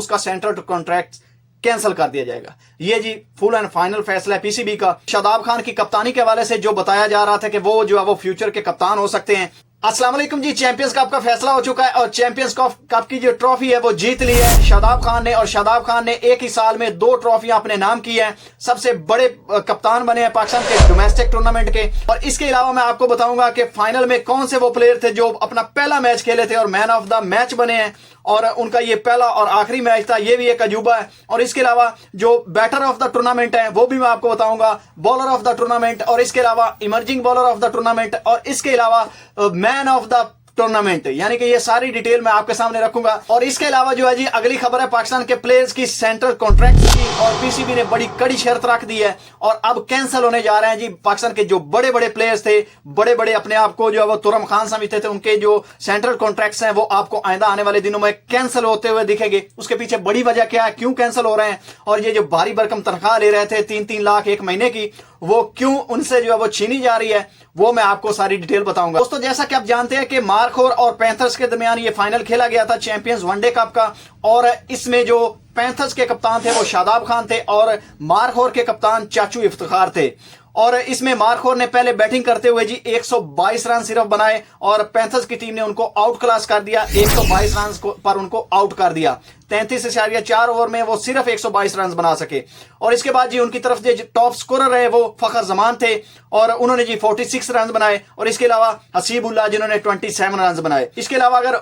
उसका central contract cancel कर दिया जाएगा। ये जी फुल एंड फाइनल फैसला है पीसीबी का। शादाब खान की कप्तानी के हवाले से जो बताया जा रहा था कि वो जो है वो फ्यूचर के कप्तान हो सकते हैं। अस्सलाम वालेकुम जी, चैंपियंस कप का फैसला हो चुका है और चैंपियंस कप की जो ट्रॉफी है वो जीत ली है शादाब खान ने। और शादाब खान ने एक ही साल में 2 ट्रॉफियां अपने नाम की हैं, सबसे बड़े कप्तान बने हैं पाकिस्तान के डोमेस्टिक टूर्नामेंट के। और इसके अलावा मैं आपको बताऊंगा कि फाइनल में कौन से वो प्लेयर थे जो अपना पहला मैच खेले थे और मैन ऑफ द मैच बने हैं, और उनका ये पहला और आखिरी मैच था, ये भी एक अजूबा है। और इसके अलावा जो बैटर ऑफ द टूर्नामेंट है वो भी मैं आपको बताऊंगा, बॉलर ऑफ द टूर्नामेंट, और इसके अलावा emerging bowler of the tournament, और इसके अलावा मैन ऑफ द टूर्नामेंट, यानी कि ये सारी डिटेल मैं आपके सामने रखूंगा। और इसके अलावा जो है जी अगली खबर है पाकिस्तान के प्लेयर्स की सेंट्रल कॉन्ट्रैक्ट की, और पीसीबी ने बड़ी कड़ी शर्त रख दी है और अब कैंसिल होने जा रहे हैं जी पाकिस्तान के जो बड़े बड़े प्लेयर्स थे, बड़े बड़े अपने आप को जो है वो तुरम खान समझते थे, उनके जो सेंट्रल कॉन्ट्रैक्ट्स हैं वो आपको आइंदा आने वाले दिनों में कैंसिल होते हुए दिखेंगे। उसके पीछे बड़ी वजह क्या है, क्यों कैंसिल हो रहे हैं, और ये जो भारी भरकम तनख्वाह ले रहे थे 3-3 लाख एक महीने की, वो क्यों उनसे जो है वो छीनी जा रही है, वो मैं आपको सारी डिटेल बताऊंगा। दोस्तों जैसा कि आप जानते हैं कि मार्खोर और पैंथर्स के दरमियान ये फाइनल खेला गया था चैंपियंस वनडे कप का, और इसमें जो पैंथर्स के कप्तान थे वो शादाब खान थे और मार्खोर के कप्तान चाचू इफ्तिखार थे। और इसमें मार्खोर ने पहले बैटिंग करते हुए जी 122 रन सिर्फ बनाए और पैंथर्स की टीम ने उनको आउट क्लास कर दिया, 122 रन पर उनको आउट कर दिया। 33.4 ओवर में वो सिर्फ 122 रन बना सके। और इसके बाद जी उनकी तरफ से टॉप स्कोरर रहे वो फखर जमान थे और उन्होंने जी 46 रन बनाए, और इसके अलावा हसीबुल्लाह जिन्होंने 27 रन बनाए। इसके अलावा अगर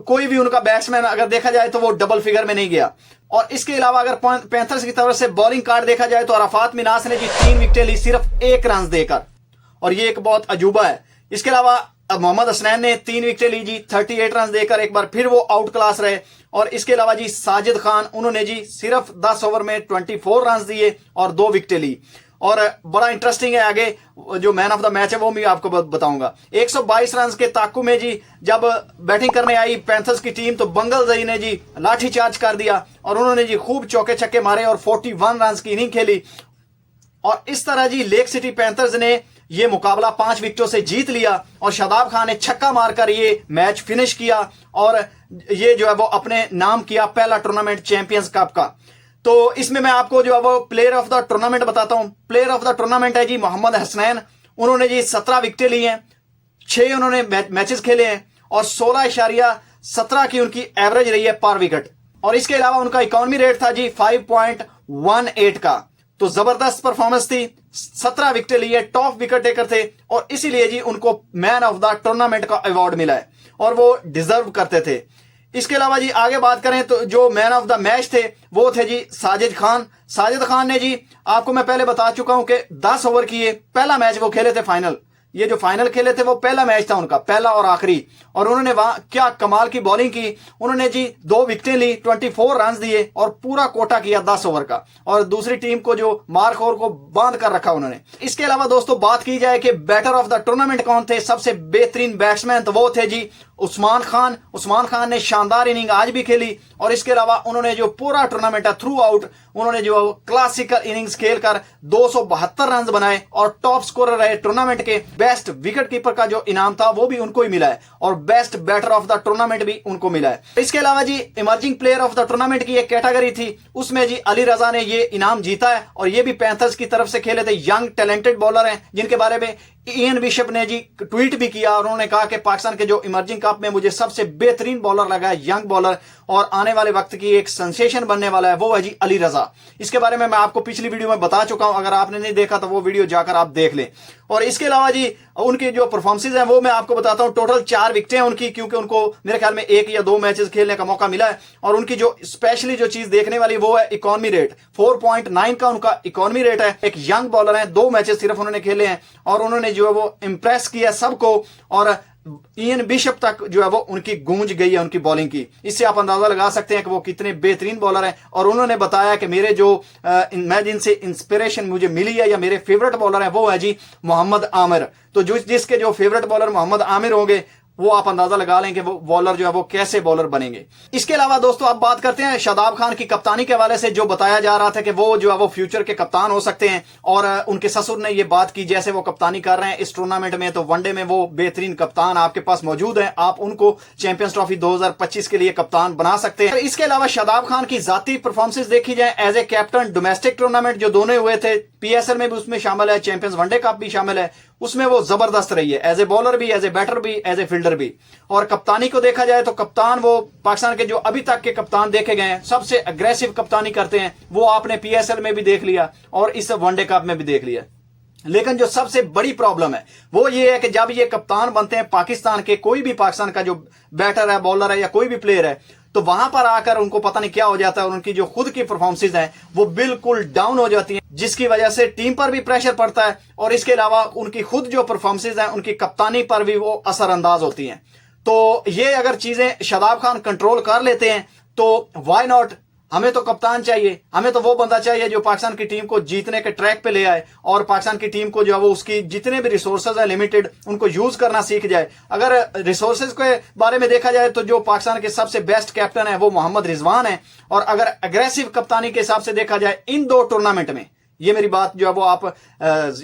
कोई भी उनका बैट्समैन अगर देखा जाए तो वो डबल फिगर में नहीं गया। और इसके अलावा अगर पैंथर्स की तरफ से बॉलिंग कार्ड देखा जाए तो अराफात मिनास ने जी 3 विकेटें ली सिर्फ 1 रन देकर, और ये एक बहुत अजूबा है। इसके अलावा मोहम्मद हसनैन ने 3 विकेटें ली जी 38 रन देकर, एक बार फिर वो आउट क्लास रहे। और इसके अलावा जी साजिद खान, उन्होंने जी सिर्फ 10 ओवर में 24 रन दिए और 2 विकेटें ली। और बड़ा इंटरेस्टिंग है, आगे जो मैन ऑफ द मैच है वो भी आपको बताऊंगा। 122 रन के ताकू में जी जब बैटिंग करने आई पैंथर्स की टीम तो बंगल जई ने जी लाठी चार्ज कर दिया और उन्होंने जी खूब चौके छक्के मारे और 41 रन की इनिंग खेली। और इस तरह जी लेक सिटी पैंथर्स ने ये मुकाबला 5 विकेटों से जीत लिया और शादाब खान ने छक्का मारकर ये मैच फिनिश किया और ये जो है वो अपने नाम किया पहला टूर्नामेंट चैंपियंस कप का। तो इसमें मैं आपको जो है वो प्लेयर ऑफ द टूर्नामेंट बताता हूं। प्लेयर ऑफ द टूर्नामेंट है जी मोहम्मद हसनैन, उन्होंने जी 17 विकेटें ली हैं, 6 उन्होंने मैचेस खेले हैं और 16.17 की उनकी एवरेज रही है पर विकेट। और इसके अलावा उनका इकोनॉमी रेट था जी 5.18 का, तो जबरदस्त परफॉर्मेंस थी। 17 विकेटें लिए, टॉप विकेट टेकर थे और इसीलिए जी उनको मैन ऑफ द टूर्नामेंट का अवार्ड मिला है और वो डिजर्व करते थे। इसके अलावा जी आगे बात करें तो जो मैन ऑफ द मैच थे वो थे जी साजिद खान। साजिद खान ने जी आपको मैं पहले बता चुका हूं कि 10 ओवर की ये पहला मैच वो खेले थे फाइनल। ये जो फाइनल खेले थे वो पहला मैच था उनका, पहला और आखिरी, और उन्होंने वहां क्या कमाल की बॉलिंग की। उन्होंने जी 2 विकेटें ली, 24 रन दिए और पूरा कोटा किया 10 ओवर का, और दूसरी टीम को जो मार्खोर को बांध कर रखा उन्होंने। इसके अलावा दोस्तों बात की जाए कि बैटर ऑफ द टूर्नामेंट कौन थे, सबसे बेहतरीन बैट्समैन, तो वो थे जी उस्मान खान। उस्मान खान ने शानदार इनिंग आज भी खेली और इसके अलावा उन्होंने जो पूरा टूर्नामेंट है थ्रू आउट उन्होंने जो क्लासिकल इनिंग्स खेलकर 272 रन बनाए और टॉप स्कोरर रहे टूर्नामेंट के। बेस्ट विकेट कीपर का जो इनाम था वो भी उनको ही मिला है और best batter of the tournament भी उनको मिला है। इसके अलावा जी emerging player of the tournament की एक कैटेगरी थी, उसमें जी अली रजा ने ये इनाम जीता है और ये भी पैंथर्स की तरफ से खेले थे। यंग टैलेंटेड बॉलर हैं जिनके बारे में इयन बिशप ने जी ट्वीट भी किया और उन्होंने कहा कि पाकिस्तान के जो इमर्जिंग कप में मुझे सबसे बेहतरीन बॉलर लगा है, यंग बॉलर, और आने वाले वक्त की एक सेंसेशन बनने वाला है, वो है जी अली रजा। इसके बारे में मैं आपको पिछली वीडियो में बता चुका हूं, अगर आपने नहीं देखा तो वो वीडियो जाकर आप देख लें। और इसके अलावा जी उनकी जो परफॉर्मेंसेज हैं वो मैं आपको बताता हूं। टोटल 4 विकेटें उनकी, क्योंकि उनको मेरे ख्याल में 1 या 2 मैचेस खेलने का मौका मिला है। और उनकी जो स्पेशली जो चीज देखने वाली वो है इकोनॉमी रेट, 4.9 का उनका इकोनॉमी रेट है। एक यंग बॉलर है, 2 मैचेस सिर्फ उन्होंने खेले हैं और उन्होंने जो है वो इंप्रेस किया सबको, और इयन बिशप तक जो है वो उनकी गूंज गई है उनकी बॉलिंग की। इससे आप अंदाजा लगा सकते हैं कि वो कितने बेहतरीन बॉलर हैं। और उन्होंने बताया कि मेरे जो मैं जिनसे इंस्पिरेशन मुझे मिली है या मेरे फेवरेट बॉलर हैं वो है जी मोहम्मद आमिर। तो जिसके जो फेवरेट बॉलर मोहम्मद आमिर होंगे वो आप अंदाजा लगा लें कि वो बॉलर जो है वो कैसे बॉलर बनेंगे। इसके अलावा दोस्तों अब बात करते हैं शादाब खान की कप्तानी के हवाले से, जो बताया जा रहा था कि वो जो है वो फ्यूचर के कप्तान हो सकते हैं, और उनके ससुर ने ये बात की जैसे वो कप्तानी कर रहे हैं इस टूर्नामेंट में, तो वनडे में वो बेहतरीन कप्तान आपके पास मौजूद है, आप उनको चैंपियंस ट्रॉफी 2025 के लिए कप्तान बना सकते हैं। इसके अलावा शादाब खान की जाती परफॉर्मेंस देखी जाए as a captain, domestic tournament जो दोनों हुए थे, पीएसएल में भी उसमें शामिल है, चैंपियंस वनडे कप भी शामिल है, उसमें वो जबरदस्त रही है एज ए बॉलर भी, एज ए बैटर भी, एज ए फील्डर भी। और कप्तानी को देखा जाए तो कप्तान वो पाकिस्तान के जो अभी तक के कप्तान देखे गए हैं सबसे अग्रेसिव कप्तानी करते हैं, वो आपने पीएसएल में भी देख लिया और इस वनडे कप में भी देख लिया। लेकिन जो सबसे बड़ी प्रॉब्लम है वो ये है कि जब ये कप्तान बनते हैं पाकिस्तान के, कोई भी पाकिस्तान का जो बैटर है, बॉलर है या कोई भी प्लेयर है, तो वहां पर आकर उनको पता नहीं क्या हो जाता है और उनकी जो खुद की परफॉर्मेंसेज हैं वो बिल्कुल डाउन हो जाती हैं, जिसकी वजह से टीम पर भी प्रेशर पड़ता है और इसके अलावा उनकी खुद जो परफॉर्मेंसेज हैं उनकी कप्तानी पर भी वो असरअंदाज होती हैं। तो ये अगर चीजें शादाब खान कंट्रोल कर लेते हैं तो व्हाई नॉट। हमें तो कप्तान चाहिए, हमें तो वो बंदा चाहिए जो पाकिस्तान की टीम को जीतने के ट्रैक पे ले आए और पाकिस्तान की टीम को जो है वो उसकी जितने भी रिसोर्सेज है लिमिटेड, उनको यूज करना सीख जाए। अगर रिसोर्सेज के बारे में देखा जाए तो जो पाकिस्तान के सबसे बेस्ट कैप्टन है वो मोहम्मद रिजवान है, और अगर अग्रेसिव कप्तानी के हिसाब से देखा जाए इन दो टूर्नामेंट में, ये मेरी बात जो है वो आप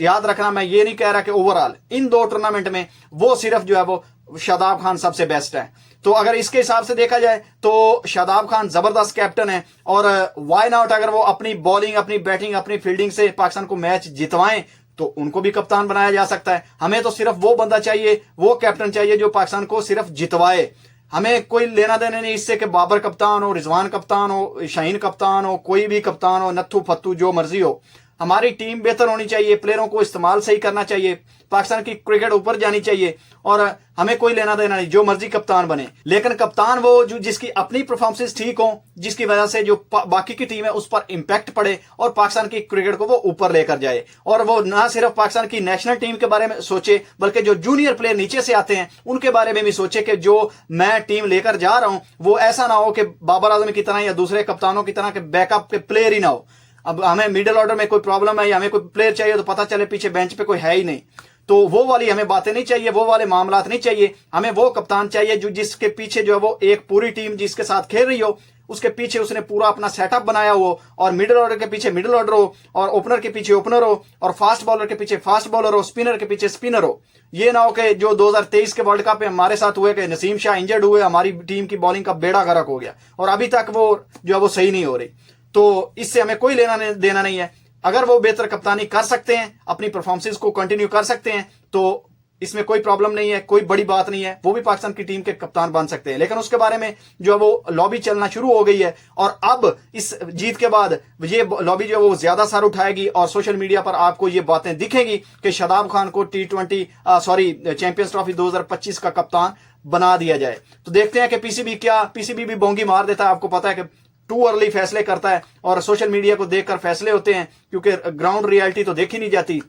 याद रखना, मैं ये नहीं कह रहा कि ओवरऑल इन दो टूर्नामेंट में वो सिर्फ जो है वो शादाब खान सबसे बेस्ट है। तो अगर इसके हिसाब से देखा जाए तो शादाब खान जबरदस्त कैप्टन है, और व्हाई नॉट अगर वो अपनी बॉलिंग, अपनी बैटिंग, अपनी फील्डिंग से पाकिस्तान को मैच जितवाएं तो उनको भी कप्तान बनाया जा सकता है। हमें तो सिर्फ वो बंदा चाहिए, वो कैप्टन चाहिए जो पाकिस्तान को सिर्फ जितवाए। हमें कोई लेना देना नहीं इससे कि बाबर कप्तान हो, रिजवान कप्तान हो, शाहीन कप्तान हो, कोई भी कप्तान हो, नत्थू फत्तू जो मर्जी हो। हमारी टीम बेहतर होनी चाहिए, प्लेयरों को इस्तेमाल सही करना चाहिए, पाकिस्तान की क्रिकेट ऊपर जानी चाहिए, और हमें कोई लेना देना नहीं, जो मर्जी कप्तान बने। लेकिन कप्तान वो जो जिसकी अपनी परफॉर्मेंस ठीक हो, जिसकी वजह से जो बाकी की टीम है उस पर इंपैक्ट पड़े और पाकिस्तान की क्रिकेट को वो ऊपर लेकर जाए। और वो ना सिर्फ पाकिस्तान की नेशनल टीम के बारे में सोचे बल्कि जो जूनियर प्लेयर नीचे से आते हैं उनके बारे में भी सोचे कि जो मैं टीम लेकर जा रहा हूं वो ऐसा ना हो कि बाबर आजम की तरह या दूसरे कप्तानों की तरह के बैकअप के प्लेयर ही ना हो। अब हमें मिडिल ऑर्डर में कोई प्रॉब्लम है या हमें कोई प्लेयर चाहिए तो पता चले पीछे बेंच पे कोई है ही नहीं, तो वो वाली हमें बातें नहीं चाहिए, वो वाले मामलात नहीं चाहिए। हमें वो कप्तान चाहिए जो जिसके पीछे जो है वो एक पूरी टीम जिसके साथ खेल रही हो उसके पीछे उसने पूरा अपना सेटअप बनाया हो, और मिडिल ऑर्डर के पीछे मिडिल ऑर्डर हो, और ओपनर के पीछे ओपनर हो, और फास्ट बॉलर के पीछे फास्ट बॉलर हो, स्पिनर के पीछे स्पिनर हो। ये ना हो कि जो 2023 के वर्ल्ड कप में हमारे साथ हुए कि नसीम शाह इंजर्ड हुए, हमारी टीम की बॉलिंग का बेड़ा गर्क हो गया और अभी तक वो जो है वो सही नहीं हो रही। तो इससे हमें कोई लेना देना नहीं है। अगर वो बेहतर कप्तानी कर सकते हैं, अपनी परफॉर्मेंस को कंटिन्यू कर सकते हैं, तो इसमें कोई प्रॉब्लम नहीं है, कोई बड़ी बात नहीं है, वो भी पाकिस्तान की टीम के कप्तान बन सकते हैं। लेकिन उसके बारे में जो है वो लॉबी चलना शुरू हो गई है, और अब इस जीत के बाद ये लॉबी जो है वो ज्यादा सर उठाएगी और सोशल मीडिया पर आपको ये बातें दिखेंगी कि शादाब खान को चैंपियंस ट्रॉफी 2025 का कप्तान बना दिया जाए। तो देखते हैं कि पीसीबी भी बोंगी मार देता है। आपको पता है कि टू अर्ली फैसले करता है और सोशल मीडिया को देखकर फैसले होते हैं, क्योंकि ग्राउंड रियलिटी तो देखी नहीं जाती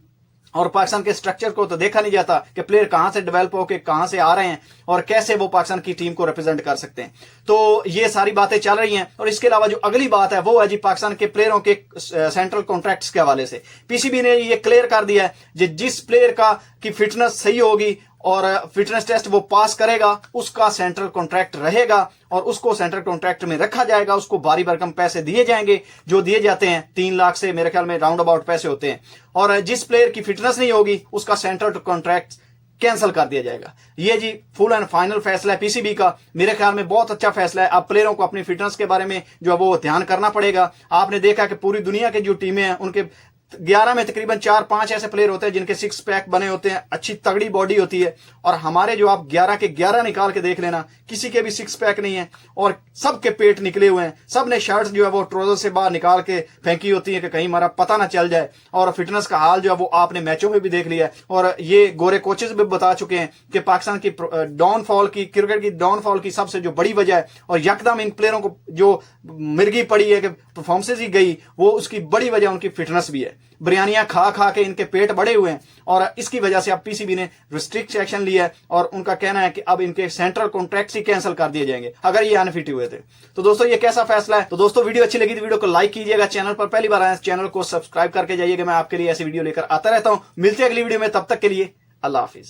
और पाकिस्तान के स्ट्रक्चर को तो देखा नहीं जाता कि प्लेयर कहां से डेवलप होकर कहां से आ रहे हैं और कैसे वो पाकिस्तान की टीम को रिप्रेजेंट कर सकते हैं। तो ये सारी बातें चल रही हैं। और इसके अलावा जो अगली बात है वो है जी पाकिस्तान के प्लेयरों के सेंट्रल कॉन्ट्रैक्ट्स के हवाले से पीसीबी ने ये क्लियर कर दिया है जिस प्लेयर की फिटनेस सही होगी और फिटनेस टेस्ट वो पास करेगा उसका सेंट्रल कॉन्ट्रैक्ट रहेगा और उसको सेंट्रल कॉन्ट्रैक्ट में रखा जाएगा। उसको भारी भरकम पैसे दिए जाएंगे जो दिए जाते हैं 3 लाख से मेरे ख्याल में राउंड अबाउट पैसे होते हैं। और जिस प्लेयर की फिटनेस नहीं होगी उसका सेंट्रल कॉन्ट्रैक्ट कैंसिल कर दिया जाएगा। ये जी फुल एंड फाइनल फैसला है पीसीबी का। मेरे ख्याल में बहुत अच्छा फैसला है। अब प्लेयरों को अपनी फिटनेस के बारे में जो है वो ध्यान करना पड़ेगा। आपने देखा कि पूरी दुनिया के जो टीमें हैं उनके 11 में तकरीबन 4-5 ऐसे प्लेयर होते हैं जिनके 6 पैक बने होते हैं, अच्छी तगड़ी बॉडी होती है। और हमारे जो आप 11 के 11 निकाल के देख लेना, किसी के भी 6 पैक नहीं है और सबके पेट निकले हुए हैं। सब ने शर्ट्स जो है वो ट्राउजर से बाहर निकाल के फेंकी होती है कि कहीं हमारा पता ना चल जाए। और फिटनेस का हाल जो है वो आपने मैचों में भी देख लिया है और ये गोरे कोचेस भी बता चुके हैं कि पाकिस्तान की डाउनफॉल की, क्रिकेट की डाउनफॉल की सबसे जो बड़ी वजह है और यकदम इन प्लेयरों को जो मिर्गी पड़ी है कि परफॉर्मेंसेज ही गई, वो उसकी बड़ी वजह उनकी फिटनेस भी है। बिरयानियां खा खा के इनके पेट बड़े हुए हैं और इसकी वजह से अब पीसीबी ने रिस्ट्रिक्ट एक्शन लिया है और उनका कहना है कि अब इनके सेंट्रल कॉन्ट्रैक्ट्स ही कैंसिल कर दिए जाएंगे अगर ये अनफिट हुए थे। तो दोस्तों ये कैसा फैसला है? तो दोस्तों वीडियो अच्छी लगी तो वीडियो को लाइक कीजिएगा, चैनल पर पहली बार आए चैनल को सब्सक्राइब करके जाइएगा। मैं आपके लिए ऐसी वीडियो लेकर आता रहता हूं। मिलते हैं अगली वीडियो में, तब तक के लिए अल्लाह हाफिज।